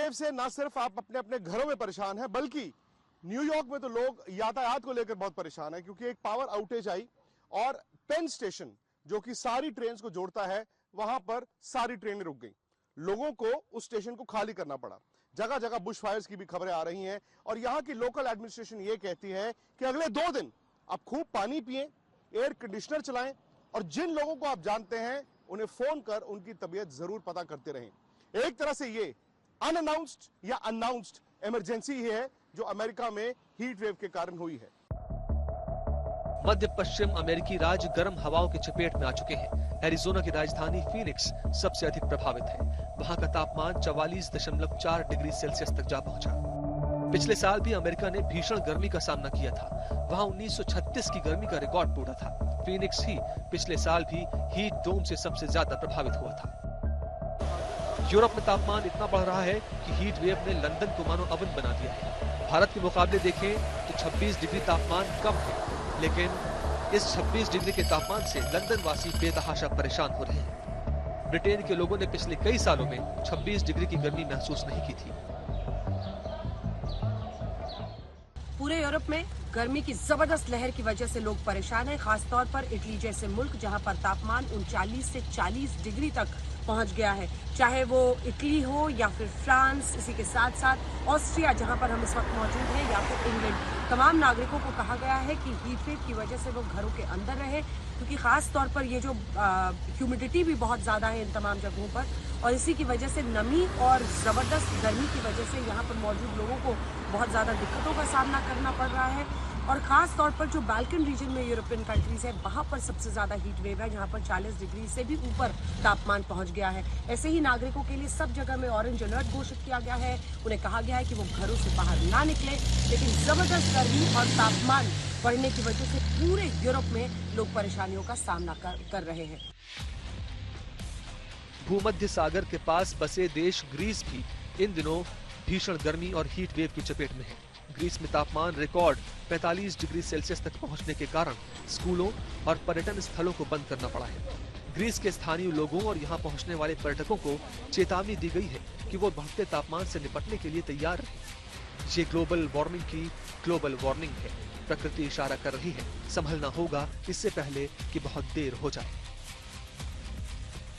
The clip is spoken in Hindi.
वेव से ना सिर्फ आप अपने अपने घरों में परेशान हैं, बल्कि न्यूयॉर्क में तो लोग यातायात को लेकर बहुत परेशान हैं, क्योंकि एक पावर आउटेज आई और पेन स्टेशन जो कि सारी ट्रेन को जोड़ता है, वहां पर सारी ट्रेनें रुक गई। लोगों को उस स्टेशन को खाली करना पड़ा। जगह जगह बुश फायर्स की भी खबरें आ रही हैं और यहां की लोकल एडमिनिस्ट्रेशन ये कहती है कि अगले 2 दिन आप खूब पानी पिएं, एयर कंडीशनर चलाएं और जिन लोगों को आप जानते हैं उन्हें फोन कर उनकी तबीयत जरूर पता करते रहें। एक तरह से ये अनअनाउंस्ड या अनाउंस्ड इमरजेंसी ही है जो अमेरिका में हीट वेव के कारण हुई है। मध्य पश्चिम अमेरिकी राज्य गर्म हवाओं की चपेट में आ चुके हैं। एरिजोना की राजधानी फीनिक्स सबसे अधिक प्रभावित है। वहां का तापमान 44.4 डिग्री सेल्सियस तक जा पहुंचा। पिछले साल भी अमेरिका ने भीषण गर्मी का सामना किया था। वहां 1936 की गर्मी का रिकॉर्ड टूटा था। फीनिक्स ही पिछले साल भी हीट डोम से सबसे ज्यादा प्रभावित हुआ था। यूरोप में तापमान इतना बढ़ रहा है कि हीट वेव ने लंदन को मानो अवन बना दिया है। भारत के मुकाबले देखें तो 26 डिग्री तापमान कम है, लेकिन इस 26 डिग्री के तापमान से लंदन वासी बेतहाशा परेशान हो रहे हैं। ब्रिटेन के लोगों ने पिछले कई सालों में 26 डिग्री की गर्मी महसूस नहीं की थी। पूरे यूरोप में गर्मी की जबरदस्त लहर की वजह से लोग परेशान हैं, खासतौर पर इटली जैसे मुल्क जहां पर तापमान 39 से 40 डिग्री तक पहुंच गया है। चाहे वो इटली हो या फिर फ्रांस, इसी के साथ साथ ऑस्ट्रिया जहां पर हम इस वक्त मौजूद हैं, या फिर इंग्लैंड, तमाम नागरिकों को कहा गया है कि हीट वेव की वजह से वो घरों के अंदर रहे, क्योंकि खास तौर पर ये जो ह्यूमिडिटी भी बहुत ज्यादा है इन तमाम जगहों पर, और इसी की वजह से नमी और जबरदस्त गर्मी की वजह से यहाँ पर मौजूद लोगों को बहुत ज्यादा दिक्कतों का सामना करना पड़ रहा है। और खास तौर पर जो बाल्कन रीजन में यूरोपियन कंट्रीज है, वहां पर सबसे ज्यादा हीट वेव है, जहां पर 40 डिग्री से भी ऊपर तापमान पहुंच गया है। ऐसे ही नागरिकों के लिए सब जगह में ऑरेंज अलर्ट घोषित किया गया है। उन्हें कहा गया है कि वो घरों से बाहर ना निकले, लेकिन जबरदस्त गर्मी और तापमान बढ़ने की वजह से पूरे यूरोप में लोग परेशानियों का सामना कर रहे हैं। भूमध्य सागर के पास बसे देश ग्रीस भी इन दिनों भीषण गर्मी और हीट वेव की चपेट में है। ग्रीस में तापमान रिकॉर्ड 45 डिग्री सेल्सियस तक पहुंचने के कारण स्कूलों और पर्यटन स्थलों को बंद करना पड़ा है। ग्रीस के स्थानीय लोगों और यहां पहुंचने वाले पर्यटकों को चेतावनी दी गई है कि वो बढ़ते तापमान से निपटने के लिए तैयार रहें। ये ग्लोबल वार्मिंग की ग्लोबल वार्निंग है। प्रकृति इशारा कर रही है, संभलना होगा इससे पहले कि बहुत देर हो जाए।